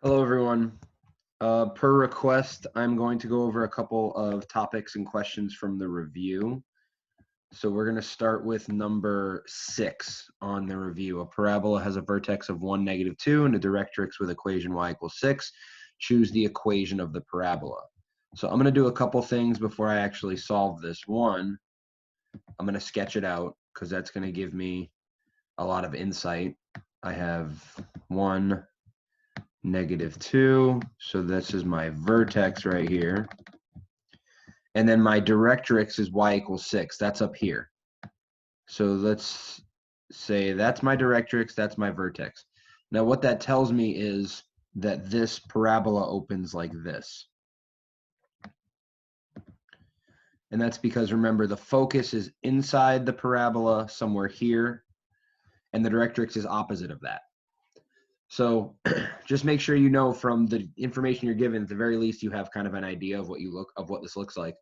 Hello, everyone. Per request, I'm going to go over a couple of topics and questions from the review. So we're going to start with number 6 on the review. A parabola has a vertex of 1, -2, and a directrix with equation y = 6. Choose the equation of the parabola. So I'm going to do a couple things before I actually solve this. One, I'm going to sketch it out because that's going to give me a lot of insight. I have 1, -2, so this is my vertex right here. And then my directrix is y = 6. That's up here. So let's say that's my directrix, that's my vertex. Now what that tells me is that this parabola opens like this. And that's because, remember, the focus is inside the parabola somewhere here, and the directrix is opposite of that. So just make sure you know from the information you're given, at the very least, you have kind of an idea of what this looks like.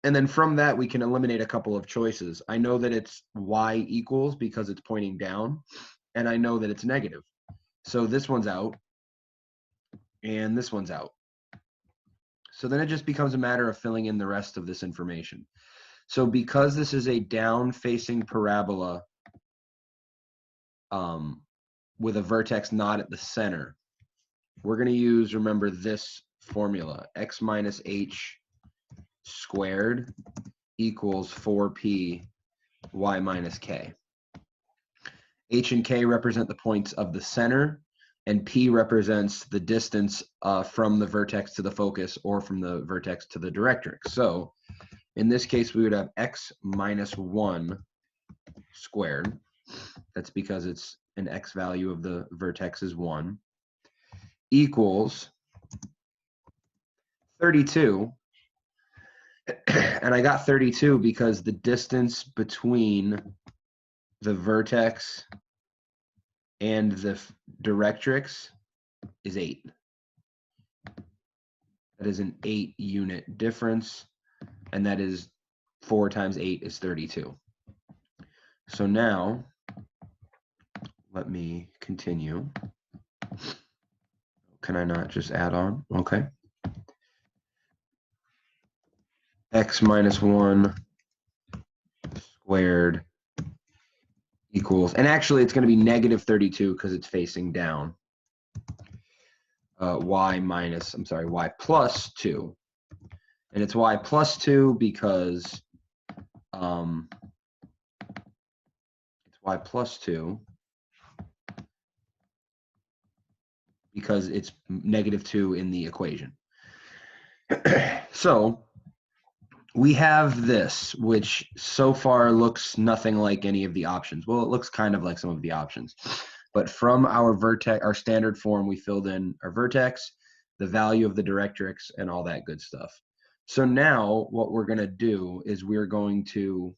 And then from that, we can eliminate a couple of choices. I know that it's y equals because it's pointing down, and I know that it's negative. So this one's out, and this one's out. So then it just becomes a matter of filling in the rest of this information. So because this is a down-facing parabola with a vertex not at the center, we're going to use, remember, this formula, x minus h squared equals 4p y minus k. H and k represent the points of the center, and p represents the distance from the vertex to the focus or from the vertex to the directrix. So in this case, we would have x minus 1 squared. That's because it's an x value of the vertex is 1, equals 32. And I got 32 because the distance between the vertex and the directrix is 8. That is an 8-unit difference, and that is 4 times 8 is 32. So now, let me continue. Can I not just add on? Okay. X minus 1 squared equals, and actually it's going to be negative 32 because it's facing down. Y plus 2. And it's y plus 2 because it's y plus 2 because it's negative 2 in the equation. So we have this, which so far looks nothing like any of the options. Well, it looks kind of like some of the options. But from our vertex, our standard form, we filled in our vertex, the value of the directrix, and all that good stuff. So now what we're going to do is we're going to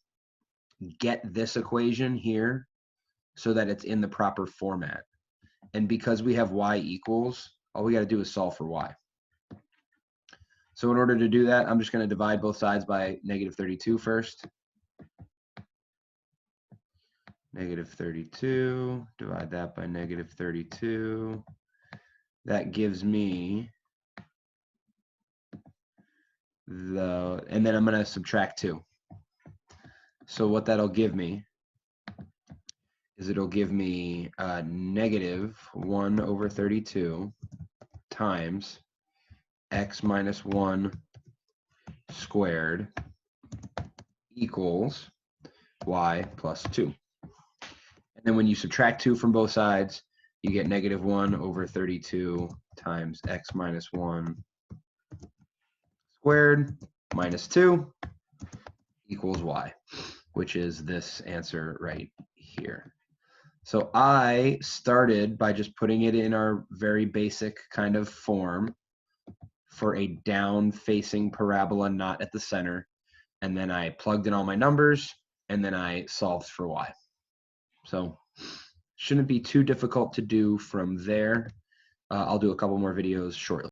get this equation here so that it's in the proper format. And because we have y equals, all we got to do is solve for y. So in order to do that, I'm just going to divide both sides by negative 32 first. Negative 32, divide that by negative 32. That gives me and then I'm going to subtract 2. So what that'll give me is it'll give me negative 1 over 32 times x minus 1 squared equals y plus 2. And then when you subtract 2 from both sides, you get negative 1 over 32 times x minus 1 squared minus 2 equals y, which is this answer right here. So I started by just putting it in our very basic kind of form for a down-facing parabola not at the center, and then I plugged in all my numbers, and then I solved for y. So shouldn't be too difficult to do from there. I'll do a couple more videos shortly.